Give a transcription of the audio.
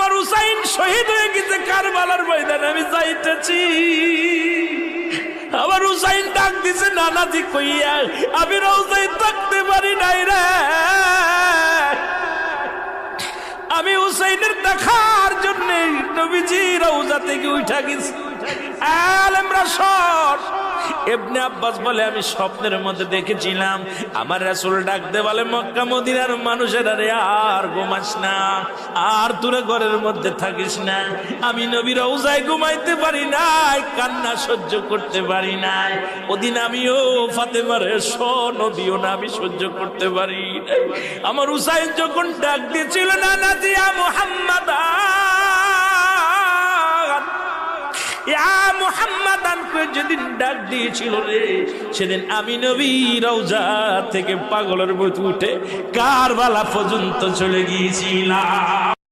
আমার হুসাইন শহীদ হয়ে গেছে কারবালার ময়দানে, আমি যাইতেছি। আমার হুসাইন ডাক দিছে নানাজি কইয়া, আমি রওজায় থাকতে পারি নাই রে। আমি হুসাইনের দেখার জন্য নবীজি রওজা থেকে উঠা গেছি। আলেমরা সর। ইবনে আব্বাস বলে আমি স্বপ্নের মধ্যে দেখেছিলাম আমার রাসূল ডাক দে বলে, মক্কা মদিনার মানুষেরা রে আর ঘুমাস না, আর তোরা ঘরের মধ্যে থাকিস না। আমি নবীর রওজায় ঘুমাইতে পারি নাই, কান্না সহ্য করতে পারি নাই। ওদিন আমিও ফাতেমার নবীও না আমি সহ্য করতে পারি নাই। আমার হুসাইন যখন ডাক দিয়েছিল না নাজিয়া মুহাম্মাদ মুহাম্মাদান করে যেদিন ডাক দিয়েছিল রে, সেদিন আমি নবী রওজা থেকে পাগলের মতো উঠে কারবালা পর্যন্ত চলে গিয়েছিলাম।